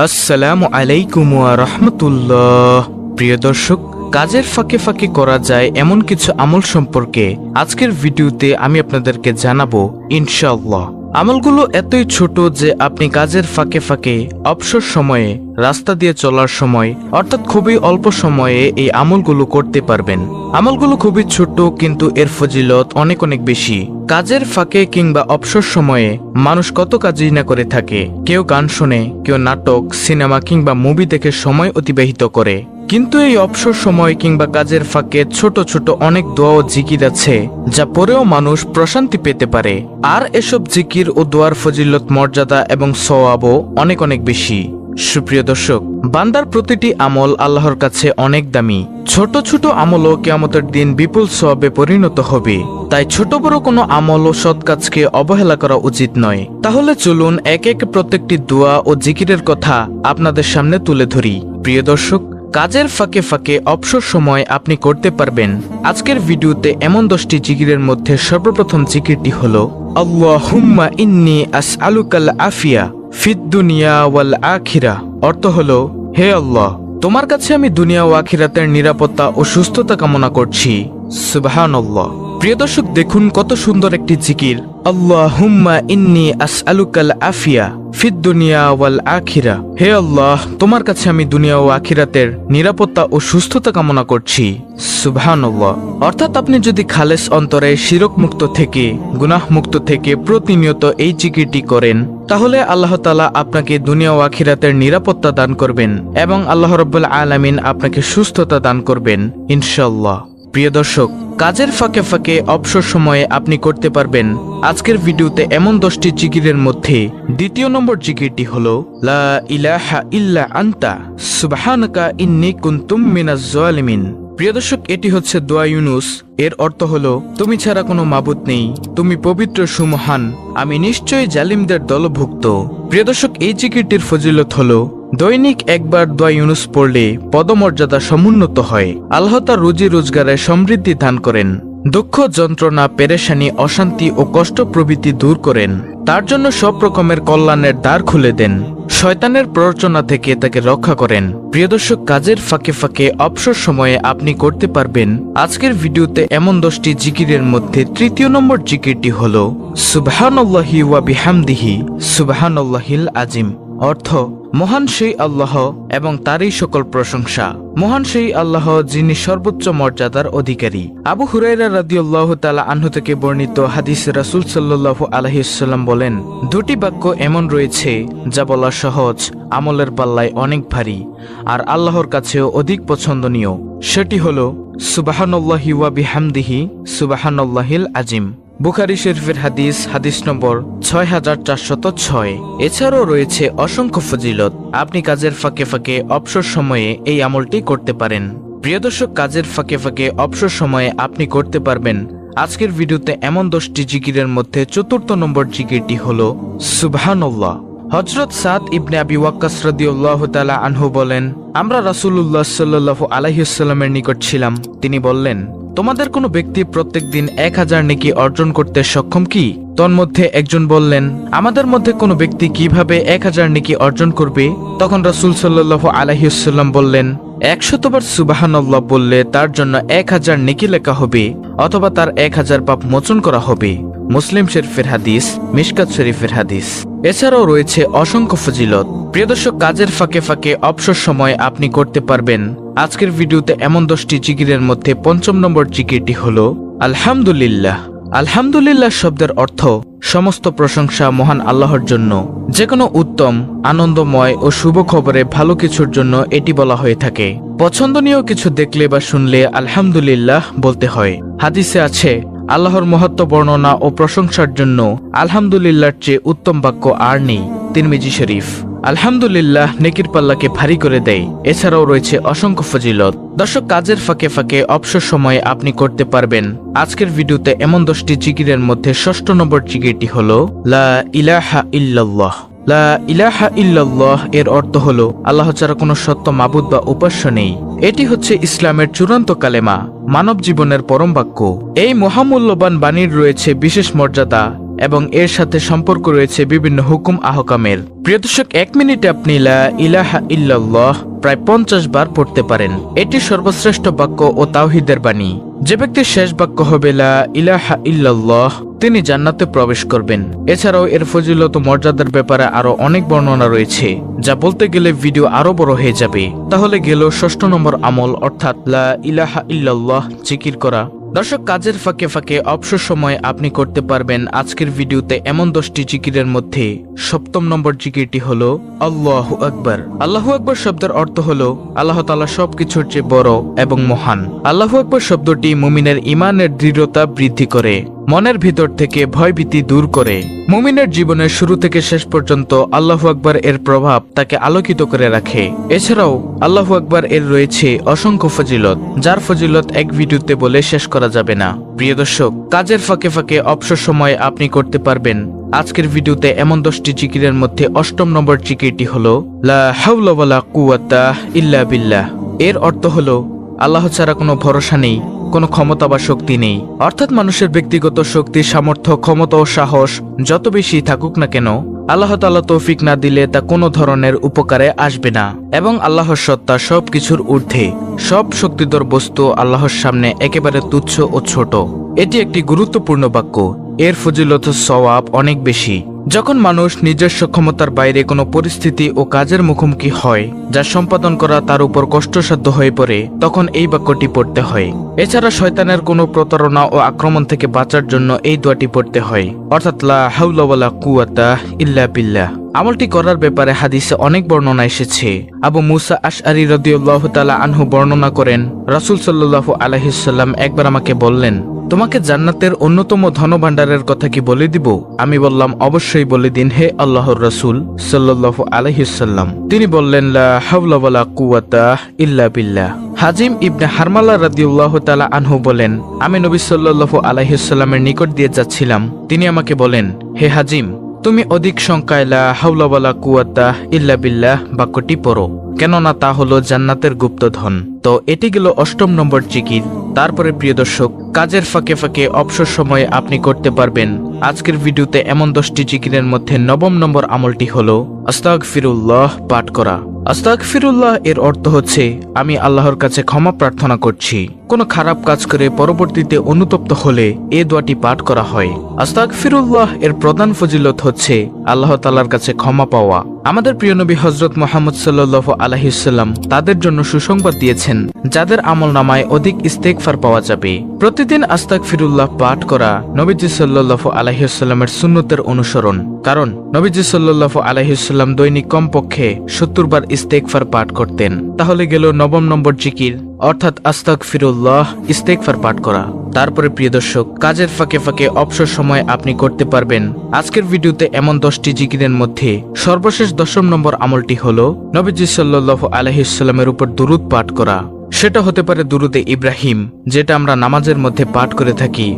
আসসালামু আলাইকুম ওয়া রাহমাতুল্লাহ। প্রিয় দর্শক, কাজের ফাঁকে ফাঁকে করা যায় এমন কিছু আমল সম্পর্কে আজকের ভিডিওতে আমি আপনাদেরকে জানাবো ইনশাআল্লাহ। আমলগুলো এতই ছোট যে আপনি কাজের ফাঁকে ফাঁকে অবসর সময়ে, রাস্তা দিয়ে চলার সময় অর্থাৎ খুবই অল্প সময়ে এই আমলগুলো করতে পারবেন। আমলগুলো খুবই ছোট কিন্তু এর ফজিলত অনেক অনেক বেশি। কাজের ফাঁকে কিংবা অবসর সময়ে মানুষ কত কাজই না করে থাকে। কেউ গান শোনে, কেউ নাটক, সিনেমা কিংবা মুভি দেখে সময় অতিবাহিত করে। কিন্তু এই অবসর সময় কিংবা কাজের ফাঁকে ছোট ছোট অনেক দোয়া ও জিকির আছে যা পরেও মানুষ প্রশান্তি পেতে পারে। আর এসব জিকির ও দোয়ার ফজিলত, মর্যাদা এবং সওয়াবও অনেক অনেক বেশি। সুপ্রিয় দর্শক, বান্দার প্রতিটি আমল আল্লাহর কাছে অনেক দামি। ছোট ছোট আমলও কিয়ামতের দিন বিপুল সওয়াবে পরিণত হবে। তাই ছোট বড় কোনো আমল ও সৎ কাজকে অবহেলা করা উচিত নয়। তাহলে চলুন এক এক প্রত্যেকটি দোয়া ও জিকিরের কথা আপনাদের সামনে তুলে ধরি। প্রিয় দর্শক, কাজের ফাঁকে ফাঁকে অবসর সময় আপনি করতে পারবেন আজকের ভিডিওতে এমন 10টি জিকিরের মধ্যে সর্বপ্রথম জিকিরটি হলো আল্লাহুম্মা ইন্নী আসআলুকাল আফিয়া ফিদ দুনিয়া ওয়াল আখিরা। অর্থ হলো, হে আল্লাহ, তোমার কাছে আমি দুনিয়া ও আখিরাতের নিরাপত্তা ও সুস্থতা কামনা করছি। সুবহানাল্লাহ। প্রিয় দর্শক, দেখুন কত সুন্দর একটি জিকির। আল্লাহুম্মা ইন্নী আসআলুকাল আফিয়া ফিদ দুনিয়া ওয়াল আখিরা। হে আল্লাহ, তোমার কাছে আমি দুনিয়া ও আখিরাতের নিরাপত্তা ও সুস্থতা কামনা করছি। সুবহানাল্লাহ। অর্থাৎ আপনি যদি খালেস অন্তরে, শিরক মুক্ত থেকে, গুনাহ মুক্ত থেকে প্রতিনিয়ত এই জিকিরটি করেন, তাহলে আল্লাহ তাআলা আপনাকে দুনিয়া ও আখিরাতের নিরাপত্তা দান করবেন এবং আল্লাহ রাব্বুল আলামিন আপনাকে সুস্থতা দান করবেন ইনশাআল্লাহ। প্রিয় দর্শক, কাজের ফাঁকে ফাঁকে অবসর সময়ে আপনি করতে পারবেন আজকের ভিডিওতে এমন 10টি জিকিরের মধ্যে দ্বিতীয় নম্বর জিকিরটি হলো লা ইলাহা ইল্লা আনতা সুবহানাকা ইন্নী কুনতু মিনাজ জালিমিন। প্রিয় দর্শক, এটি হচ্ছে দোয়া ইউনুস। এর অর্থ হলো, তুমি ছাড়া কোনো মাবুদ নেই, তুমি পবিত্র, সুমহান, আমি নিশ্চয়ই জালিমদের দলভুক্ত। প্রিয় দর্শক, এই জিকিরটির ফজিলত হলো, দৈনিক একবার দোয়া ইউনুস পড়লে পদমর্যাদা সমুন্নত হয়। আল্লাহ তার রুজি রোজগারে সমৃদ্ধি দান করেন, দুঃখ, যন্ত্রণা, পেরেশানি, অশান্তি ও কষ্ট প্রভৃতি দূর করেন, তার জন্য সব রকমের কল্যাণের দ্বার খুলে দেন, শয়তানের প্ররোচনা থেকে তাকে রক্ষা করেন। প্রিয় দর্শক, কাজের ফাঁকে ফাঁকে অবসর সময়ে আপনি করতে পারবেন আজকের ভিডিওতে এমন 10টি জিকিরের মধ্যে তৃতীয় নম্বর জিকিরটি হলো সুবহানাল্লাহি ওয়া বিহামদিহি সুবহানাল্লাহিল আজিম। অর্থ, মহান সেই আল্লাহ এবং তারই সকল প্রশংসা। মহান সেই আল্লাহ যিনি সর্বোচ্চ মর্যাদার অধিকারী। আবু হুরায়রা রাদিয়াল্লাহু তাআলা আনহু থেকে বর্ণিত হাদিসে রাসূল সাল্লাল্লাহু আলাইহি ওয়াসাল্লাম বলেন, দুটি বাক্য এমন রয়েছে যা বলা সহজ, আমলের পাল্লায় অনেক ভারী আর আল্লাহর কাছেও অধিক পছন্দনীয়। সেটি হলো সুবহানাল্লাহি ওয়া বিহামদিহি সুবহানাল্লাহিল আজিম। বুখারী শরীফের হাদিস, হাদিস নম্বর 6406। এছাড়াও রয়েছে অসংখ্য ফজিলত। আপনি কাজের ফাঁকে ফাঁকে অবসর সময়ে এই আমলটি করতে পারেন। প্রিয় দর্শক, কাজের ফাঁকে ফাঁকে অবসর সময়ে আপনি করতে পারবেন আজকের ভিডিওতে এমন 10টি জিকিরের মধ্যে চতুর্থ নম্বর জিকিরটি হলো সুবহানাল্লাহ। হযরত সাদ ইবনে আবি ওয়াক্কাস রাদিয়াল্লাহু তাআলা আনহু বলেন, আমরা রাসূলুল্লাহ সাল্লাল্লাহু আলাইহি ওয়াসাল্লামের নিকট ছিলাম। তিনি বললেন, তোমাদের কোনো ব্যক্তি প্রত্যেকদিন 1000 নেকি অর্জন করতে সক্ষম কি? তন্মধ্যে একজন বললেন, আমাদের মধ্যে কোনো ব্যক্তি কিভাবে 1000 নেকি অর্জন করবে? তখন রাসূল সাল্লাল্লাহু আলাইহি ওয়াসাল্লাম বললেন, 100 বার সুবহানাল্লাহ বললে তার জন্য 1000 নেকি লেখা হবে অথবা তার 1000 পাপ মোচন করা হবে। মুসলিম শরীফের হাদিস, মিশকাত শরীফের হাদিস। এছাড়াও রয়েছে অসংখ্য ফজিলত। প্রিয় দর্শক, কাজের ফাঁকে ফাঁকে অবসর সময় আপনি করতে পারবেন আজকের ভিডিওতে এমন 10টি জিকিরের মধ্যে পঞ্চম নম্বর জিকিরটি হলো আলহামদুলিল্লাহ। আলহামদুলিল্লাহ শব্দের অর্থ সমস্ত প্রশংসা মহান আল্লাহর জন্য। যে কোনো উত্তম, আনন্দময় ও শুভ খবরে ভালো কিছুর জন্য এটি বলা হয়ে থাকে। পছন্দনীয় কিছু দেখলে বা শুনলে আলহামদুলিল্লাহ বলতে হয়। হাদিসে আছে, আল্লাহর মহত্ব বর্ণনা ও প্রশংসার জন্য আলহামদুলিল্লাহর চেয়ে উত্তম বাক্য আর নেই। তিরমিজি শরীফ। আলহামদুলিল্লাহ নেকির পাল্লাকে ভারী করে দেয়। এছাড়াও রয়েছে অসংখ্য ফজিলত। দর্শক, কাজের ফাঁকে ফাঁকে অবসর সময়ে আপনি করতে পারবেন আজকের ভিডিওতে এমন 10টি জিকিরের মধ্যে ষষ্ঠ নম্বর জিকিরটি হলো লা ইলাহা ইল্লাল্লাহ। লা ইলাহা ইল্লাল্লাহ এর অর্থ হলো, আল্লাহ ছাড়া কোনো সত্য মাবুদ বা উপাস্য নেই। এটি হচ্ছে ইসলামের চূড়ান্ত কালেমা, মানব জীবনের পরম বাক্য। এই মহামূল্যবান বাণীর রয়েছে বিশেষ মর্যাদা এবং এর সাথে সম্পর্ক রয়েছে বিভিন্ন হুকুম আহকামের। প্রিয় দর্শক, 1 মিনিটে আপনি লা ইলাহা ইল্লাল্লাহ প্রায় 50 বার পড়তে পারেন। এটি সর্বশ্রেষ্ঠ বাক্য ও তাওহীদের বাণী। যে ব্যক্তির শেষ বাক্য হবে লা ইলাহা ইল্লাল্লাহ, তিনি জান্নাতে প্রবেশ করবেন। এছাড়াও এর ফজিলত ও মর্যাদার ব্যাপারে আরো অনেক বর্ণনা রয়েছে, যা বলতে গেলে ভিডিও আরো বড় হয়ে যাবে। তাহলে গেল 6 নম্বর আমল, অর্থাৎ লা ইলাহা ইল্লাল্লাহ জিকির করা। দর্শক, কাজের ফাঁকে ফাঁকে অবসর সময় আপনি করতে পারবেন আজকের ভিডিওতে এমন 10টি জিকিরের মধ্যে 7ম নম্বর জিকিরটি হলো আল্লাহু আকবার। আল্লাহু আকবার শব্দের অর্থ হলো আল্লাহ তাআলা সবকিছুর চেয়ে বড় এবং মহান। আল্লাহু আকবার শব্দটি মুমিনের ঈমানের দৃঢ়তা বৃদ্ধি করে, মনের ভিতর থেকে ভয়ভীতি দূর করে। মুমিনের জীবনের শুরু থেকে শেষ পর্যন্ত আল্লাহু আকবার এর প্রভাব তাকে আলোকিত করে রাখে। এছাড়াও আল্লাহু আকবার এর রয়েছে অসংখ্য ফজিলত, যার ফজিলত এক ভিডিওতে বলে শেষ করা যাবে না। প্রিয় দর্শক, কাজের ফাঁকে ফাঁকে অবসর সময় আপনি করতে পারবেন আজকের ভিডিওতে এমন 10টি জিকিরের মধ্যে 8ম নম্বর জিকিরটি হলো লা হাওলা ওয়ালা কুওয়াতা ইল্লা বিল্লাহ। এর অর্থ হলো আল্লাহ ছাড়া কোনো ভরসা নেই, কোনো ক্ষমতা বা শক্তি নেই। অর্থাৎ মানুষের ব্যক্তিগত শক্তি, সামর্থ্য, ক্ষমতা ও সাহস যত বেশি থাকুক না কেন, আল্লাহ তাআলা তৌফিক না দিলে তা কোনো ধরনের উপকারে আসবে না। এবং আল্লাহর সত্তা সবকিছুর ঊর্ধ্বে, সব শক্তিধর বস্তু আল্লাহর সামনে একেবারে তুচ্ছ ও ছোট। এটি একটি গুরুত্বপূর্ণ বাক্য। এর ফজিলত ও সওয়াব অনেক বেশি। যখন মানুষ নিজস্ব ক্ষমতার বাইরে কোনো পরিস্থিতি ও কাজের মুখোমুখি হয় যা সম্পাদন করা তার উপর কষ্টসাধ্য হয়ে পড়ে, তখন এই বাক্যটি পড়তে হয়। এছাড়া শয়তানের কোনো প্রতারণা ও আক্রমণ থেকে বাঁচার জন্য এই দোয়াটি পড়তে হয়, অর্থাৎ লা হাওলা ওয়ালা কুওয়াতা ইল্লা বিল্লাহ। আমলটি করার ব্যাপারে হাদিসে অনেক বর্ণনা এসেছে। আবু মুসা আশআরী রাদিয়াল্লাহু তাআলা আনহু বর্ণনা করেন, রাসূল সাল্লাল্লাহু আলাইহি সাল্লাম একবার আমাকে বললেন, তোমাকে জান্নাতের অন্যতম ধনভাণ্ডারের কথা কি বলে দিব? আমি বললাম, অবশ্যই বলে দিন হে আল্লাহর রাসূল সাল্লাল্লাহু আলাইহি সাল্লাম। তিনি বললেন, লা হাওলা ওয়ালা কুওয়াতা ইল্লা বিল্লাহ। হাজিম ইবনে হারমালা রাদিয়াল্লাহু তাআলা আনহু বলেন, আমি নবী সাল্লাল্লাহু আলাইহি সাল্লামের নিকট দিয়ে যাচ্ছিলাম। তিনি আমাকে বলেন, হে হাজিম, তুমি অধিক সংখ্যায় লা হাওলা ওয়ালা কুওয়াতা ইল্লা বিল্লাহ বাক্যটি পড়ো, কেননা তা হলো জান্নাতের গুপ্তধন। তো এটি গেল 8ম নম্বর জিকির। তারপরে প্রিয় দর্শক, কাজের ফাঁকে ফাঁকে অবসর সময়ে আপনি করতে পারবেন আজকের ভিডিওতে এমন 10টি জিকিরের মধ্যে 9ম নম্বর আমলটি হলো আস্তাগফিরুল্লাহ পাঠ করা। আস্তাগফিরুল্লাহ এর অর্থ হচ্ছে আমি আল্লাহর কাছে ক্ষমা প্রার্থনা করছি। কোনো খারাপ কাজ করে পরবর্তীতে অনুতপ্ত হলে এই দোয়াটি পাঠ করা হয়। আস্তাগফিরুল্লাহ এর প্রধান ফজিলত হচ্ছে আল্লাহ তাআলার কাছে ক্ষমা পাওয়া। আমাদের প্রিয় নবী হযরত মুহাম্মদ সাল্লাল্লাহু আলাইহি সাল্লাম তাদের জন্য সুসংবাদ দিয়েছেন, যাদের আমলনামায় অধিক ইস্তেগফার পাওয়া যাবে। প্রতিদিন আস্তাগফিরুল্লাহ পাঠ করা নবীজি সাল্লাল্লাহু আলাইহি সাল্লামের সুন্নতের অনুসরণ, কারণ নবীজি সাল্লাল্লাহু আলাইহি সাল্লাম দৈনিক কমপক্ষে 70 বার ইস্তেগফার পাঠ করতেন। তাহলে গেল 9ম নম্বর জিকির, অর্থাৎ আস্তাগফিরুল্লাহ ইস্তেগফার পাঠ করা। তারপরে প্রিয় দর্শক, কাজের ফাঁকে ফাঁকে অবসর সময় আপনি করতে পারবেন আজকের ভিডিওতে এমন 10টি জিকিরের মধ্যে সর্বশেষ 10ম নম্বর আমলটি হলো নবীজি সাল্লাল্লাহু আলাইহি সাল্লামের উপর দুরূদ পাঠ করা। সেটা হতে পারে দুরুদে ইব্রাহিম, যেটা আমরা নামাজের মধ্যে পাঠ করে থাকি,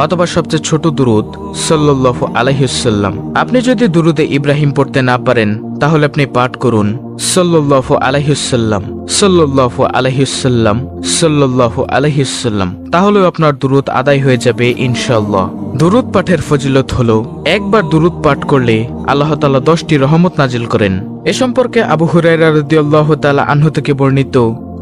অথবা সবচেয়ে ছোট দুরুদ সাল্লাল্লাহু আলাইহি সাল্লাম। আপনি যদি দুরুদে ইব্রাহিম পড়তে না পারেন, তাহলে আপনি পাঠ করুন সাল্লাল্লাহু আলাইহি সাল্লাম সাল্লাল্লাহু আলাইহি সাল্লাম সাল্লাল্লাহু আলাইহি সাল্লাম। তাহলেও আপনার দুরুদ আদায় হয়ে যাবে ইনশাআল্লাহ। দুরুদ পাঠের ফজিলত হলো, একবার দুরুদ পাঠ করলে আল্লাহ তাআলা 10টি রহমত নাজিল করেন। এ সম্পর্কে আবু হুরায়রা রাদিয়াল্লাহু তাআলা আনহু থেকে বর্ণিত,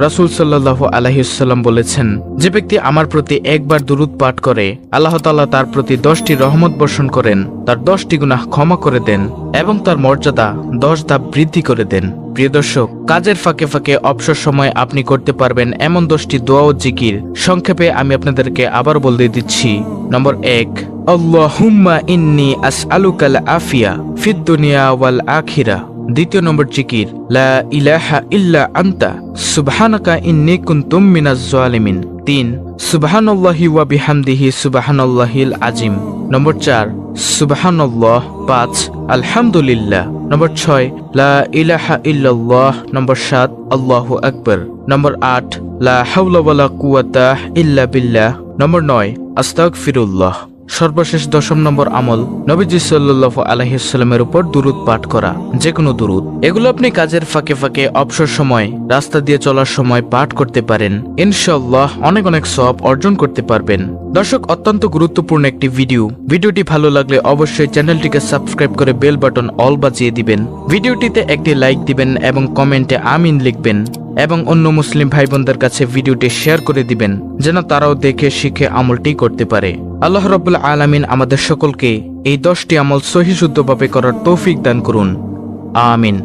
রাসূল সাল্লাল্লাহু আলাইহি সাল্লাম বলেছেন, যে ব্যক্তি আমার প্রতি একবার দুরুদ পাঠ করে, আল্লাহ তাআলা তার প্রতি 10টি রহমত বর্ষণ করেন, তার 10টি গুনাহ ক্ষমা করে দেন এবং তার মর্যাদা 10 ধাপ বৃদ্ধি করে দেন। প্রিয় দর্শক, কাজের ফাঁকে ফাঁকে অবসর সময় আপনি করতে পারবেন এমন 10টি দোয়া ও জিকির। সংক্ষেপে আমি আপনাদেরকে আবার বলে দিচ্ছি। নম্বর 1, আল্লাহুম্মা ইন্নী আসআলুকাল আফিয়া ফিদ দুনিয়া ওয়াল আখিরা। দ্বিতীয় নম্বর জিকির, লা ইলাহা ইল্লা আনতা সুবহানাকা ইন্নী কুনতু মিনাজ জালিমিন। 3, সুবহানাল্লাহি ওয়া বিহামদিহি সুবহানাল্লাহিল আযীম। নম্বর 4, সুবহানাল্লাহ। 5, আলহামদুলিল্লাহ। নম্বর 6, লা ইলাহা ইল্লাল্লাহ। নম্বর 7, আল্লাহু আকবার। নম্বর 8, লা হাওলা ওয়ালা কুওয়াতা ইল্লা বিল্লাহ। নম্বর 9, আস্তাগফিরুল্লাহ। সর্বশেষ 10 নম্বর আমল, নবীজি সাল্লাল্লাহু আলাইহি ওয়াসাল্লামের উপর দুরূদ পাঠ করা, যে কোনো দুরূদ। এগুলো আপনি কাজের ফাঁকে ফাঁকে, অবসর সময়, রাস্তা দিয়ে চলার সময় পাঠ করতে পারেন। ইনশাআল্লাহ অনেক অনেক সওয়াব অর্জন করতে পারবেন। দর্শক, অত্যন্ত গুরুত্বপূর্ণ একটি ভিডিওটি ভালো লাগলে অবশ্যই চ্যানেলটিকে সাবস্ক্রাইব করে বেল বাটন অল বাজিয়ে দিবেন। ভিডিওটিতে একটি লাইক দিবেন এবং কমেন্টে আমিন লিখবেন এবং অন্য মুসলিম ভাই বোনদের কাছে ভিডিওটি শেয়ার করে দিবেন, যেন তারাও দেখে শিখে আমলটি করতে পারে। আল্লাহ রাব্বুল আলামিন আমাদের সকলকে এই 10টি আমল সহিহ শুদ্ধভাবে করার তৌফিক দান করুন। আমিন।